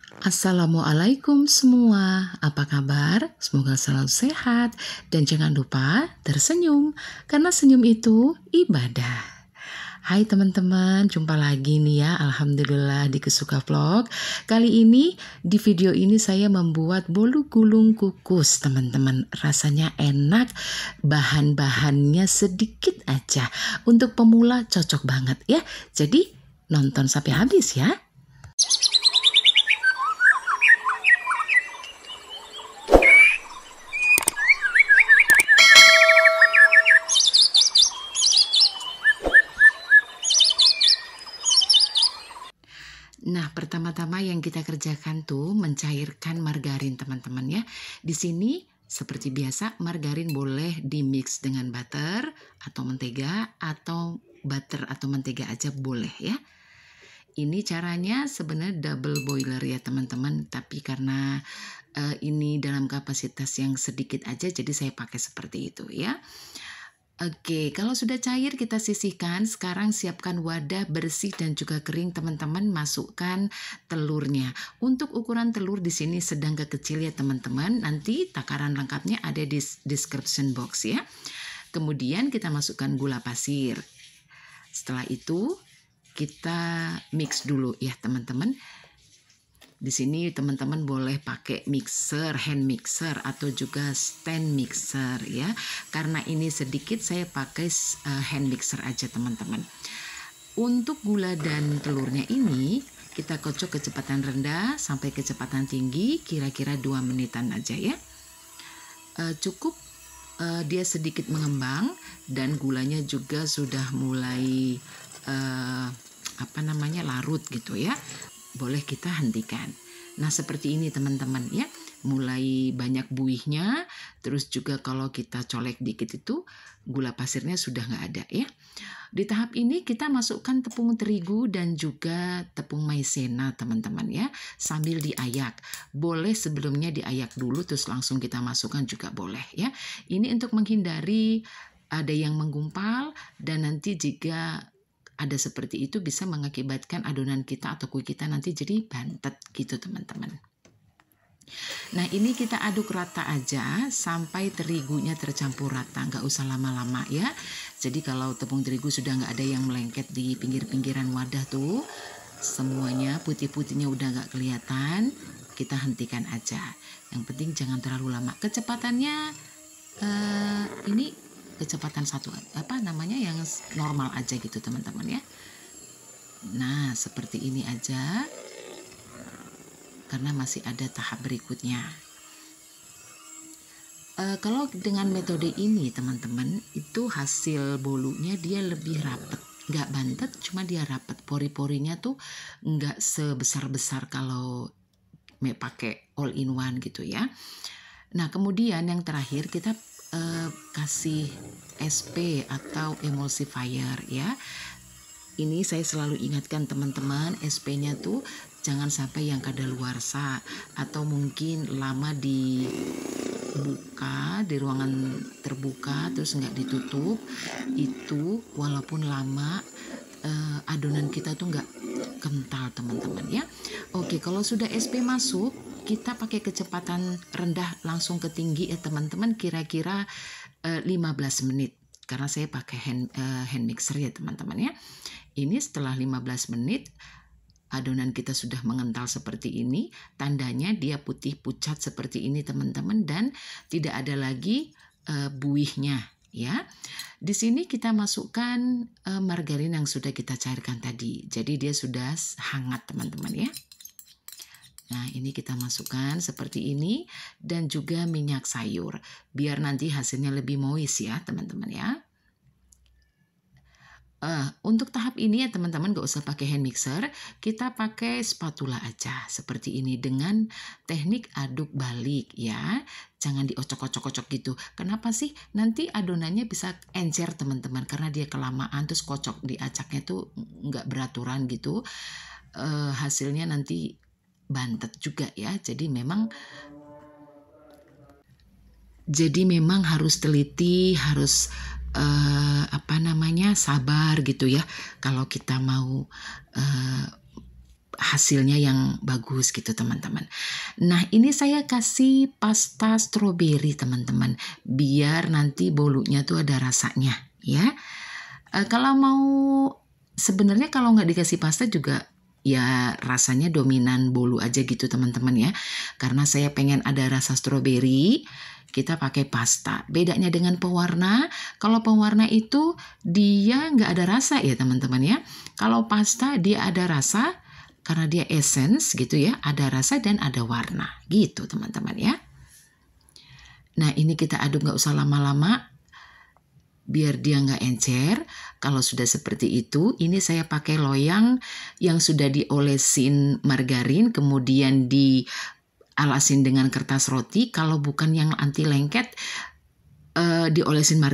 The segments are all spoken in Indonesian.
Assalamualaikum semua, apa kabar? Semoga selalu sehat dan jangan lupa tersenyum karena senyum itu ibadah. Hai teman-teman, jumpa lagi nih ya, alhamdulillah di Kesuka Vlog. Kali ini di video ini saya membuat bolu gulung kukus teman-teman. Rasanya enak, bahan-bahannya sedikit aja. Untuk pemula cocok banget ya. Jadi nonton sampai habis ya. Nah, pertama-tama yang kita kerjakan tuh mencairkan margarin teman-teman ya. Di sini seperti biasa margarin boleh dimix dengan butter atau mentega atau butter atau mentega aja boleh ya. Ini caranya sebenarnya double boiler ya teman-teman, tapi karena ini dalam kapasitas yang sedikit aja jadi saya pakai seperti itu ya. Oke, kalau sudah cair kita sisihkan. Sekarang siapkan wadah bersih dan juga kering teman-teman, masukkan telurnya. Untuk ukuran telur di sini sedang ke kecil ya teman-teman. Nanti takaran lengkapnya ada di description box ya. Kemudian kita masukkan gula pasir. Setelah itu kita mix dulu ya teman-teman. Di sini teman-teman boleh pakai mixer, hand mixer atau juga stand mixer ya. Karena ini sedikit saya pakai hand mixer aja teman-teman. Untuk gula dan telurnya ini kita kocok kecepatan rendah sampai kecepatan tinggi kira-kira 2 menitan aja ya. Cukup dia sedikit mengembang dan gulanya juga sudah mulai larut gitu ya. Boleh kita hentikan. Nah seperti ini teman-teman ya, mulai banyak buihnya, terus juga kalau kita colek dikit itu gula pasirnya sudah nggak ada ya. Di tahap ini kita masukkan tepung terigu dan juga tepung maizena teman-teman ya, sambil diayak. Boleh sebelumnya diayak dulu terus langsung kita masukkan juga boleh ya. Ini untuk menghindari ada yang menggumpal dan nanti jika ada seperti itu bisa mengakibatkan adonan kita atau kue kita nanti jadi bantet gitu teman-teman. Nah ini kita aduk rata aja sampai terigunya tercampur rata, nggak usah lama-lama ya. Jadi kalau tepung terigu sudah nggak ada yang melengket di pinggir-pinggiran wadah tuh, semuanya putih-putihnya udah nggak kelihatan, kita hentikan aja. Yang penting jangan terlalu lama. Kecepatannya ini kecepatan yang normal aja gitu teman-teman ya. Nah seperti ini aja karena masih ada tahap berikutnya. Kalau dengan metode ini teman-teman itu hasil bolunya dia lebih rapet, nggak bantet, cuma dia rapet, pori-porinya tuh nggak sebesar-besar kalau pakai all in one gitu ya. Nah kemudian yang terakhir kita kasih SP atau emulsifier ya. Ini saya selalu ingatkan teman-teman, SP-nya tuh jangan sampai yang kadaluarsa atau mungkin lama dibuka di ruangan terbuka terus nggak ditutup. Itu walaupun lama adonan kita tuh nggak kental teman-teman ya. Oke, kalau sudah SP masuk kita pakai kecepatan rendah langsung ke tinggi ya teman-teman, kira-kira 15 menit karena saya pakai hand mixer ya teman-teman ya. Ini setelah 15 menit adonan kita sudah mengental seperti ini, tandanya dia putih pucat seperti ini teman-teman dan tidak ada lagi buihnya ya. Di sini kita masukkan margarin yang sudah kita cairkan tadi. Jadi dia sudah hangat teman-teman ya. Nah ini kita masukkan seperti ini dan juga minyak sayur biar nanti hasilnya lebih moist ya teman-teman ya. Untuk tahap ini ya teman-teman gak usah pakai hand mixer, kita pakai spatula aja seperti ini dengan teknik aduk balik ya. Jangan diocok-ocok-ocok gitu. Kenapa sih? Nanti adonannya bisa encer teman-teman karena dia kelamaan terus kocok diacaknya tuh nggak beraturan gitu. Hasilnya nanti bantet juga ya. Jadi memang harus teliti, harus sabar gitu ya kalau kita mau hasilnya yang bagus gitu teman-teman. Nah ini saya kasih pasta stroberi teman-teman, biar nanti bolunya tuh ada rasanya ya. Kalau mau sebenarnya kalau nggak dikasih pasta juga ya rasanya dominan bolu aja gitu teman-teman ya. Karena saya pengen ada rasa stroberi, kita pakai pasta. Bedanya dengan pewarna, kalau pewarna itu dia nggak ada rasa ya teman-teman ya. Kalau pasta dia ada rasa karena dia essence gitu ya, ada rasa dan ada warna gitu teman-teman ya. Nah ini kita aduk nggak usah lama-lama, biar dia nggak encer. Kalau sudah seperti itu, ini saya pakai loyang yang sudah diolesin margarin, kemudian dialasin dengan kertas roti. Kalau bukan yang anti lengket, diolesin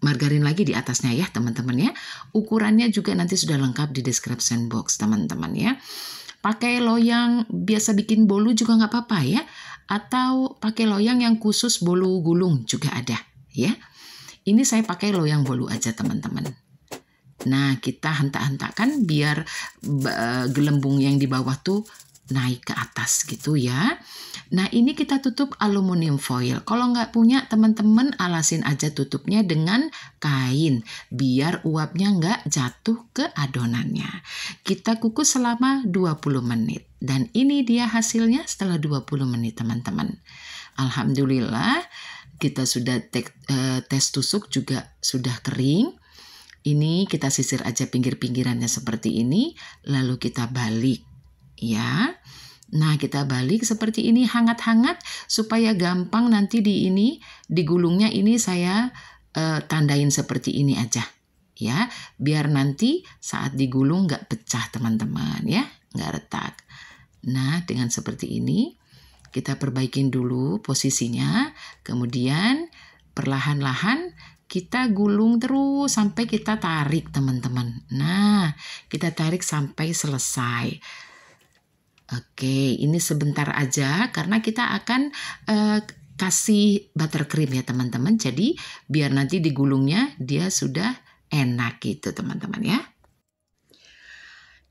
margarin lagi di atasnya ya teman-teman ya. Ukurannya juga nanti sudah lengkap di description box teman-teman ya. Pakai loyang biasa bikin bolu juga nggak apa-apa ya. Atau pakai loyang yang khusus bolu gulung juga ada ya. Ini saya pakai loyang bolu aja teman-teman. Nah kita hentak-hentakan biar gelembung yang di bawah tuh naik ke atas gitu ya. Nah ini kita tutup aluminium foil. Kalau nggak punya teman-teman alasin aja tutupnya dengan kain biar uapnya nggak jatuh ke adonannya. Kita kukus selama 20 menit. Dan ini dia hasilnya setelah 20 menit teman-teman. Alhamdulillah kita sudah tes tusuk juga sudah kering. Ini kita sisir aja pinggir-pinggirannya seperti ini, lalu kita balik ya. Nah kita balik seperti ini hangat-hangat supaya gampang nanti digulungnya ini saya tandain seperti ini aja ya, biar nanti saat digulung nggak pecah teman-teman ya, nggak retak. Nah dengan seperti ini kita perbaikin dulu posisinya, kemudian perlahan-lahan kita gulung terus sampai kita tarik teman-teman. Nah, kita tarik sampai selesai. Oke, ini sebentar aja karena kita akan kasih buttercream ya teman-teman. Jadi biar nanti digulungnya dia sudah enak gitu teman-teman ya.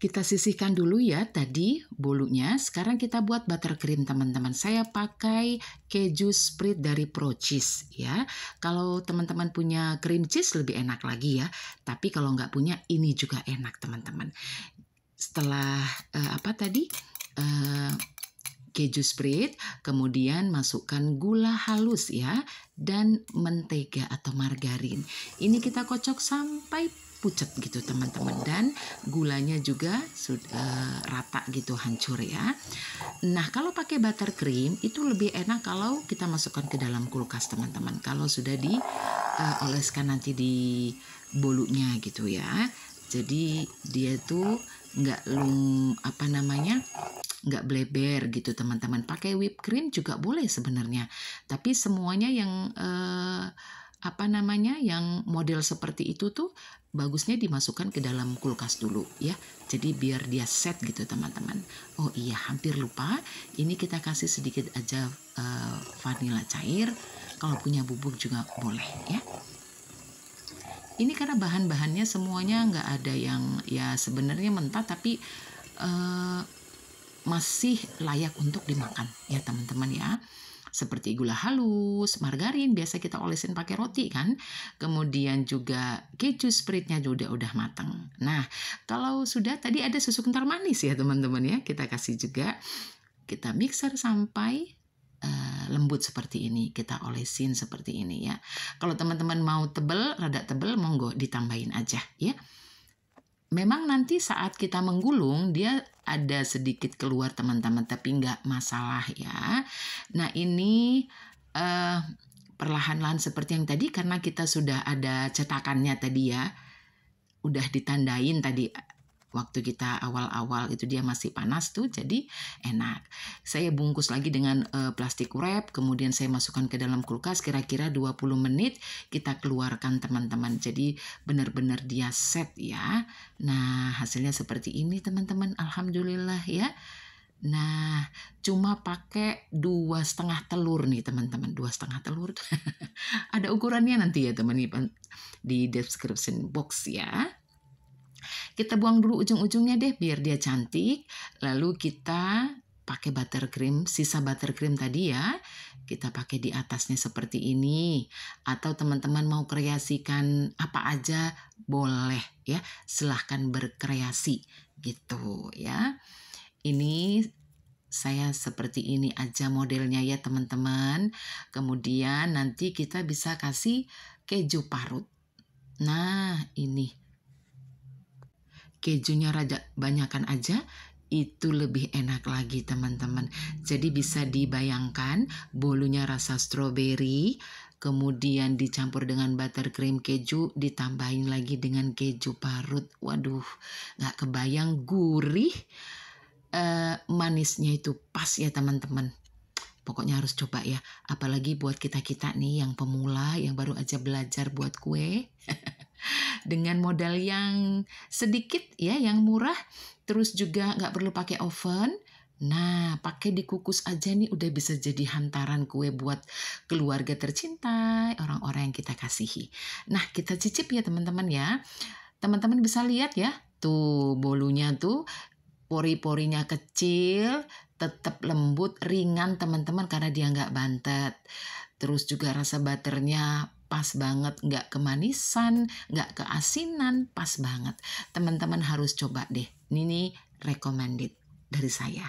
Kita sisihkan dulu ya tadi bolunya. Sekarang kita buat buttercream teman-teman. Saya pakai keju spread dari Pro Cheese ya. Kalau teman-teman punya cream cheese lebih enak lagi ya. Tapi kalau nggak punya ini juga enak teman-teman. Setelah keju spread, kemudian masukkan gula halus ya dan mentega atau margarin. Ini kita kocok sampai pucat gitu teman-teman, dan gulanya juga sudah rata gitu, hancur ya. Nah kalau pakai buttercream itu lebih enak kalau kita masukkan ke dalam kulkas teman-teman, kalau sudah dioleskan nanti di bolunya gitu ya. Jadi dia tuh nggak nggak bleber gitu teman-teman. Pakai whipped cream juga boleh sebenarnya, tapi semuanya yang yang model seperti itu tuh bagusnya dimasukkan ke dalam kulkas dulu ya. Jadi biar dia set gitu teman-teman. Oh iya, hampir lupa. Ini kita kasih sedikit aja vanila cair. Kalau punya bubuk juga boleh ya. Ini karena bahan-bahannya semuanya nggak ada yang ya sebenarnya mentah, tapi masih layak untuk dimakan ya teman-teman ya. Seperti gula halus, margarin biasa kita olesin pakai roti kan. Kemudian juga keju spreadnya juga udah matang. Nah, kalau sudah tadi ada susu kental manis ya teman-teman ya. Kita kasih juga. Kita mixer sampai lembut seperti ini. Kita olesin seperti ini ya. Kalau teman-teman mau rada tebel, monggo ditambahin aja ya. Memang nanti saat kita menggulung dia ada sedikit keluar teman-teman, tapi nggak masalah ya. Nah ini perlahan-lahan seperti yang tadi, karena kita sudah ada cetakannya tadi ya, udah ditandain tadi waktu kita awal-awal itu dia masih panas tuh, jadi enak. Saya bungkus lagi dengan plastik wrap, kemudian saya masukkan ke dalam kulkas kira-kira 20 menit, kita keluarkan teman-teman. Jadi benar-benar dia set ya. Nah hasilnya seperti ini teman-teman, alhamdulillah ya. Nah cuma pakai 2,5 telur nih teman-teman, 2,5 telur. Ada ukurannya nanti ya teman-teman di description box ya. Kita buang dulu ujung-ujungnya deh biar dia cantik. Lalu kita pakai buttercream, sisa buttercream tadi ya. Kita pakai di atasnya seperti ini. Atau teman-teman mau kreasikan apa aja boleh ya. Silahkan berkreasi gitu ya. Ini saya seperti ini aja modelnya ya teman-teman. Kemudian nanti kita bisa kasih keju parut. Nah ini kejunya raja banyakan aja, itu lebih enak lagi teman-teman. Jadi bisa dibayangkan bolunya rasa stroberi, kemudian dicampur dengan buttercream keju, ditambahin lagi dengan keju parut. Waduh, nggak kebayang gurih, manisnya itu pas ya teman-teman. Pokoknya harus coba ya, apalagi buat kita-kita nih yang pemula, yang baru aja belajar buat kue. Dengan modal yang sedikit ya, yang murah, terus juga nggak perlu pakai oven. Nah, pakai dikukus aja nih udah bisa jadi hantaran kue buat keluarga tercinta, orang-orang yang kita kasihi. Nah, kita cicip ya teman-teman ya. Teman-teman bisa lihat ya, tuh bolunya tuh pori-porinya kecil, tetap lembut, ringan teman-teman karena dia nggak bantet. Terus juga rasa butternya pas banget, nggak kemanisan, nggak keasinan, pas banget. Teman-teman harus coba deh. Ini recommended dari saya.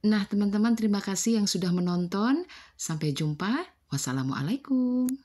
Nah teman-teman terima kasih yang sudah menonton. Sampai jumpa. Wassalamualaikum.